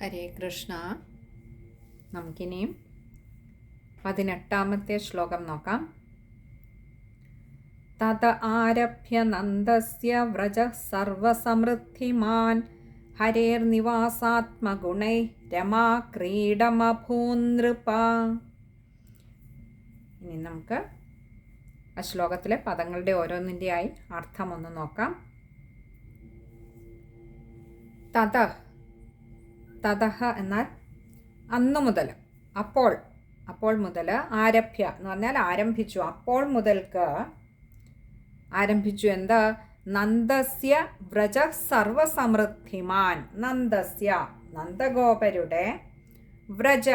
ഹരേ കൃഷ്ണ. നമുക്കിനിയും 18ാമത്തെ ശ്ലോകം നോക്കാം. തത ആരഭ്യ നന്ദസ്യ വ്രജഃ സർവസമൃദ്ധിമാൻ ഹരേർനിവാസാത്മഗുണൈ രമാ ക്രീഡമഭൂനൃപ. ഇനി നമുക്ക് ആ ശ്ലോകത്തിലെ പദങ്ങളുടെ ഓരോന്നിൻ്റെയായി അർത്ഥം ഒന്ന് നോക്കാം. തതഹ എന്നാൽ അന്നു മുതൽ, അപ്പോൾ മുതൽ, ആരഭ്യ എന്ന് പറഞ്ഞാൽ ആരംഭിച്ചു, അപ്പോൾ മുതൽക്ക് ആരംഭിച്ചു. എന്താ? നന്ദസ്യ വ്രജ സർവസമൃദ്ധിമാൻ. നന്ദസ്യ നന്ദഗോപരുടെ, വ്രജ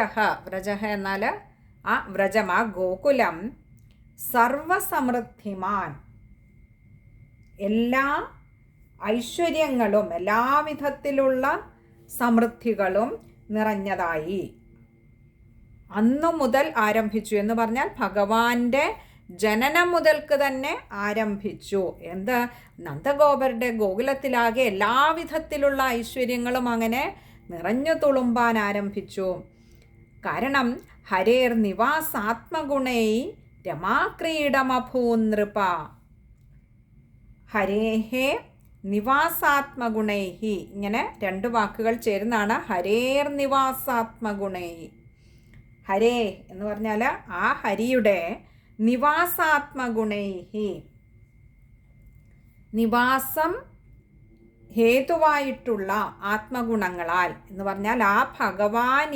എന്നാൽ ആ വ്രജം, ആ ഗോകുലം, സർവസമൃദ്ധിമാൻ എല്ലാ ഐശ്വര്യങ്ങളും എല്ലാവിധത്തിലുള്ള സമൃദ്ധികളും നിറഞ്ഞതായി. അന്നു മുതൽ ആരംഭിച്ചു എന്ന് പറഞ്ഞാൽ ഭഗവാന്റെ ജനനം മുതൽക്ക് തന്നെ ആരംഭിച്ചു. എന്ത്? നന്ദഗോപരുടെ ഗോകുലത്തിലാകെ എല്ലാവിധത്തിലുള്ള ഐശ്വര്യങ്ങളും അങ്ങനെ നിറഞ്ഞു തുളുമ്പാൻ ആരംഭിച്ചു. കാരണം ഹരേർ നിവാസാത്മഗുണൈ രമാക്രീഡമഭൂനൃപ. ഹരേഹേ നിവാസാത്മഗുണൈഹി, ഇങ്ങനെ രണ്ട് വാക്കുകൾ ചേരുന്നതാണ് ഹരേർ നിവാസാത്മഗുണൈഹി. ഹരേ എന്ന് പറഞ്ഞാൽ ആ ഹരിയുടെ നിവാസാത്മഗുണൈഹി, നിവാസം ഹേതുവായിട്ടുള്ള ആത്മഗുണങ്ങളാൽ എന്ന് പറഞ്ഞാൽ ആ ഭഗവാൻ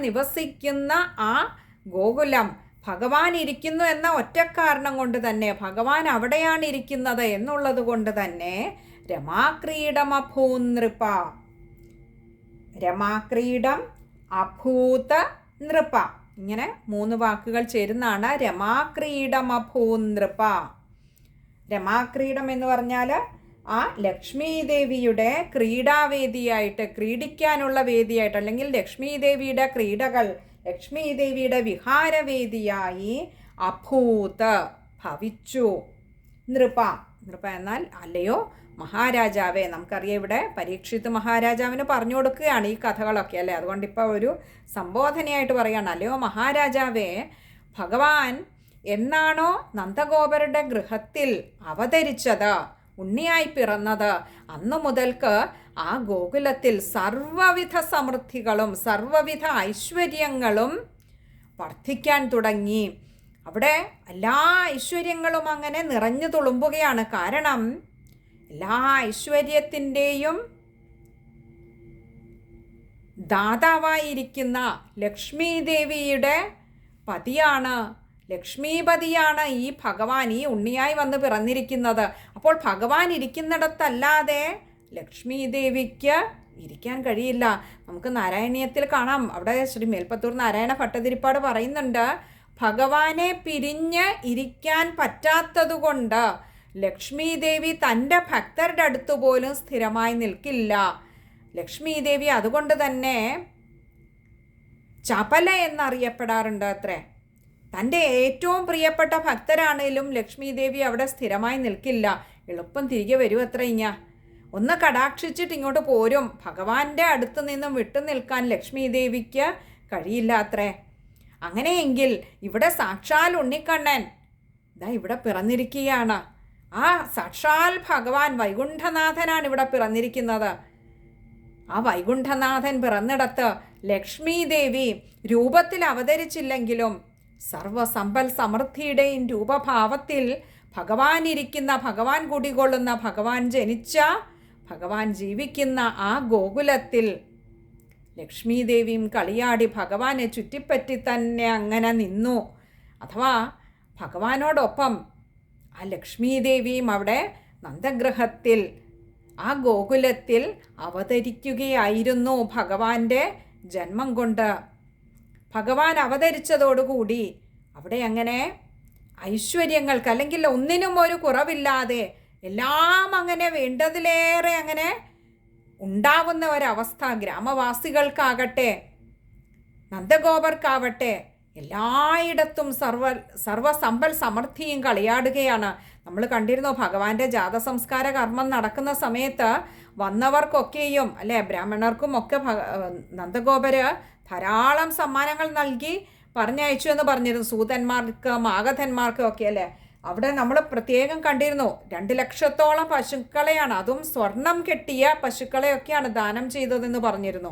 നിവസിക്കുന്ന ആ ഗോകുലം, ഭഗവാൻ ഇരിക്കുന്നു എന്ന ഒറ്റ കാരണം കൊണ്ട് തന്നെ, ഭഗവാൻ അവിടെയാണ് ഇരിക്കുന്നത് എന്നുള്ളത് കൊണ്ട് തന്നെ രമാക്രീഡമഭൂനൃപ. രമാക്രീഡം, അഭൂത, നൃപ, ഇങ്ങനെ മൂന്ന് വാക്കുകൾ ചേരുന്നതാണ് രമാക്രീഡമഭൂനൃപ. രമാക്രീഡം എന്ന് പറഞ്ഞാൽ ആ ലക്ഷ്മി ദേവിയുടെ ക്രീഡാവേദിയായിട്ട്, ക്രീഡിക്കാനുള്ള വേദിയായിട്ട്, അല്ലെങ്കിൽ ലക്ഷ്മി ദേവിയുടെ ക്രീഡകൾ, ലക്ഷ്മി ദേവിയുടെ വിഹാരവേദിയായി അഭൂത ഭവിച്ചു. നൃപ എന്നാൽ അല്ലയോ മഹാരാജാവേ. നമുക്കറിയാം ഇവിടെ പരീക്ഷിത്ത് മഹാരാജാവിന് പറഞ്ഞു കൊടുക്കുകയാണ് ഈ കഥകളൊക്കെ, അല്ലേ? അതുകൊണ്ട് ഇപ്പോൾ ഒരു സംബോധനയായിട്ട് പറയുകയാണ്, അല്ലയോ മഹാരാജാവേ, ഭഗവാൻ എന്നാണോ നന്ദഗോപരുടെ ഗൃഹത്തിൽ അവതരിച്ചത്, ഉണ്ണിയായി പിറന്നത്, അന്നു മുതൽക്ക് ആ ഗോകുലത്തിൽ സർവവിധ സമൃദ്ധികളും സർവവിധ ഐശ്വര്യങ്ങളും വർദ്ധിക്കാൻ തുടങ്ങി. അവിടെ എല്ലാ ഐശ്വര്യങ്ങളും അങ്ങനെ നിറഞ്ഞു തുളുമ്പുകയാണ്. കാരണം എല്ലാ ഐശ്വര്യത്തിൻ്റെയും ദാതാവായിരിക്കുന്ന ലക്ഷ്മി ദേവിയുടെ പതിയാണ്, ലക്ഷ്മീപതിയാണ് ഈ ഭഗവാൻ, ഈ ഉണ്ണിയായി വന്ന് പിറന്നിരിക്കുന്നത്. അപ്പോൾ ഭഗവാൻ ഇരിക്കുന്നിടത്തല്ലാതെ ലക്ഷ്മി ദേവിക്ക് ഇരിക്കാൻ കഴിയില്ല. നമുക്ക് നാരായണീയത്തിൽ കാണാം, അവിടെ ശ്രീ മേൽപ്പത്തൂർ നാരായണ ഭട്ടതിരിപ്പാട് പറയുന്നുണ്ട്, ഭഗവാനെ പിരിഞ്ഞ് ഇരിക്കാൻ പറ്റാത്തതുകൊണ്ട് ലക്ഷ്മി ദേവി തൻ്റെ ഭക്തരുടെ അടുത്ത് പോലും സ്ഥിരമായി നിൽക്കില്ല. ലക്ഷ്മി ദേവി അതുകൊണ്ട് തന്നെ ചപല എന്നറിയപ്പെടാറുണ്ട് അത്രേ. തൻ്റെ ഏറ്റവും പ്രിയപ്പെട്ട ഭക്തരാണേലും ലക്ഷ്മി ദേവി അവിടെ സ്ഥിരമായി നിൽക്കില്ല, എളുപ്പം തിരികെ വരും അത്ര. ഒന്ന് കടാക്ഷിച്ചിട്ട് ഇങ്ങോട്ട് പോരും. ഭഗവാന്റെ അടുത്ത് നിന്നും വിട്ടു നിൽക്കാൻ ലക്ഷ്മി ദേവിക്ക് കഴിയില്ല അത്രേ. അങ്ങനെയെങ്കിൽ ഇവിടെ സാക്ഷാൽ ഉണ്ണിക്കണ്ണൻ ഇതാ ഇവിടെ പിറന്നിരിക്കുകയാണ്. ആ സാക്ഷാൽ ഭഗവാൻ വൈകുണ്ഠനാഥനാണ് ഇവിടെ പിറന്നിരിക്കുന്നത്. ആ വൈകുണ്ഠനാഥൻ പിറന്നിടത്ത് ലക്ഷ്മി ദേവി രൂപത്തിൽ അവതരിച്ചില്ലെങ്കിലും സർവസമ്പൽ സമൃദ്ധിയുടെയും രൂപഭാവത്തിൽ ഭഗവാൻ ഇരിക്കുന്ന, ഭഗവാൻ കുടികൊള്ളുന്ന, ഭഗവാൻ ജനിച്ച, ഭഗവാൻ ജീവിക്കുന്ന ആ ഗോകുലത്തിൽ ലക്ഷ്മി ദേവിയും കളിയാടി ഭഗവാനെ ചുറ്റിപ്പറ്റി തന്നെ അങ്ങനെ നിന്നു. അഥവാ ഭഗവാനോടൊപ്പം ആ ലക്ഷ്മി ദേവിയും അവിടെ നന്ദഗൃഹത്തിൽ, ആ ഗോകുലത്തിൽ അവതരിക്കുകയായിരുന്നു. ഭഗവാന്റെ ജന്മം കൊണ്ട് ഭഗവാൻ അവതരിച്ചതോടുകൂടി അവിടെ അങ്ങനെ ഐശ്വര്യങ്ങൾക്ക്, അല്ലെങ്കിൽ ഒന്നിനും ഒരു കുറവില്ലാതെ എല്ലാം അങ്ങനെ വേണ്ടതിലേറെ അങ്ങനെ ഉണ്ടാവുന്ന ഒരവസ്ഥ ഗ്രാമവാസികൾക്കാകട്ടെ നന്ദഗോപർക്കാവട്ടെ എല്ലായിടത്തും സർവസമ്പൽ സമൃദ്ധിയും കളിയാടുകയാണ്. നമ്മൾ കണ്ടിരുന്നു ഭഗവാന്റെ ജാതസംസ്കാര കർമ്മം നടക്കുന്ന സമയത്ത് വന്നവർക്കൊക്കെയും അല്ലേ, ബ്രാഹ്മണർക്കും ഒക്കെ നന്ദഗോപര് ധാരാളം സമ്മാനങ്ങൾ നൽകി പറഞ്ഞയച്ചു എന്ന് പറഞ്ഞിരുന്നു. സൂതന്മാർക്ക് മാഗധന്മാർക്കും ഒക്കെ അല്ലേ. അവിടെ നമ്മൾ പ്രത്യേകം കണ്ടിരുന്നു 2 ലക്ഷത്തോളം പശുക്കളെയാണ്, അതും സ്വർണം കെട്ടിയ പശുക്കളെയൊക്കെയാണ് ദാനം ചെയ്തതെന്ന് പറഞ്ഞിരുന്നു.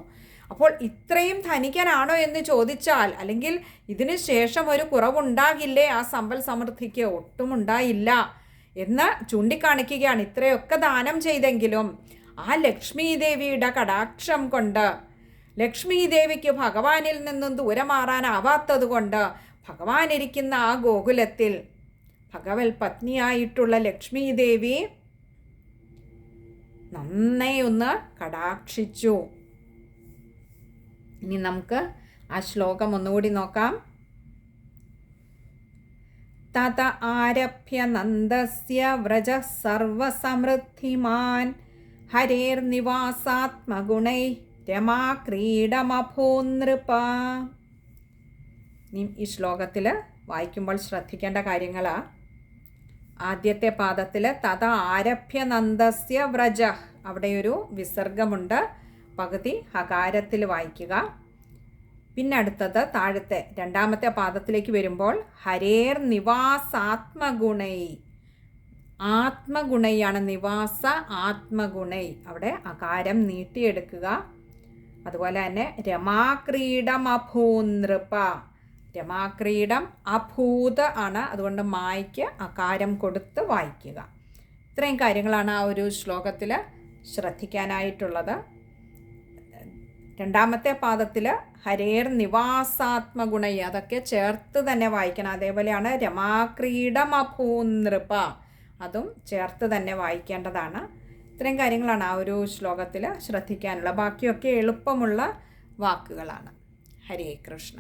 അപ്പോൾ ഇത്രയും ധനികനാണോ എന്ന് ചോദിച്ചാൽ, അല്ലെങ്കിൽ ഇതിന് ശേഷം ഒരു കുറവുണ്ടാകില്ലേ ആ സമ്പൽ സമൃദ്ധിക്ക്? ഒട്ടും ഉണ്ടായില്ല എന്ന് ചൂണ്ടിക്കാണിക്കുകയാണ്. ഇത്രയൊക്കെ ദാനം ചെയ്തെങ്കിലും ആ ലക്ഷ്മി ദേവിയുടെ കടാക്ഷം കൊണ്ട്, ലക്ഷ്മി ദേവിക്ക് ഭഗവാനിൽ നിന്നും ദൂരെ മാറാനാവാത്തത് കൊണ്ട് ഭഗവാൻ ഇരിക്കുന്ന ആ ഗോകുലത്തിൽ ഭഗവത് പത്നിയായിട്ടുള്ള ലക്ഷ്മി ദേവി നന്നായി ഒന്ന് കടാക്ഷിച്ചു. ഇനി നമുക്ക് ആ ശ്ലോകം ഒന്നുകൂടി നോക്കാം. തത ആരഭ്യ നന്ദസ്യ വ്രജ സർവസമൃദ്ധിമാൻ ഹരേർനിവാസാത്മഗുണൈ രമാക്രീഡമഭൂനൃപ. ഇനി ഈ ശ്ലോകത്തിൽ വായിക്കുമ്പോൾ ശ്രദ്ധിക്കേണ്ട കാര്യങ്ങളാ. ആദ്യത്തെ പാദത്തിൽ തത ആരഭ്യ നന്ദസ്യ വ്രജ, അവിടെ ഒരു വിസർഗമുണ്ട്, പകുതി ഹകാരത്തിൽ വായിക്കുക. പിന്നെ അടുത്തത് താഴത്തെ രണ്ടാമത്തെ പാദത്തിലേക്ക് വരുമ്പോൾ ഹരേർ നിവാസാത്മഗുണൈ, ആത്മഗുണയാണ് നിവാസ ആത്മഗുണൈ, അവിടെ അകാരം നീട്ടിയെടുക്കുക. അതുപോലെ തന്നെ രമാക്രീഡം അഭൂനൃപ, രമാക്രീഡം അഭൂത് ആണ്, അതുകൊണ്ട് മായ്ക്ക് അകാരം കൊടുത്ത് വായിക്കുക. ഇത്രയും കാര്യങ്ങളാണ് ആ ഒരു ശ്ലോകത്തിൽ ശ്രദ്ധിക്കാനായിട്ടുള്ളത്. രണ്ടാമത്തെ പാദത്തിൽ ഹരേർ നിവാസാത്മഗുണൈ, അതൊക്കെ ചേർത്ത് തന്നെ വായിക്കണം. അതേപോലെയാണ് രമാക്രീഡം അഭൂനൃപ, അതും ചേർത്ത് തന്നെ വായിക്കേണ്ടതാണ്. ഇത്രയും കാര്യങ്ങളാണ് ആ ഒരു ശ്ലോകത്തിൽ ശ്രദ്ധിക്കാനുള്ള. ബാക്കിയൊക്കെ എളുപ്പമുള്ള വാക്കുകളാണ്. ഹരേ കൃഷ്ണ.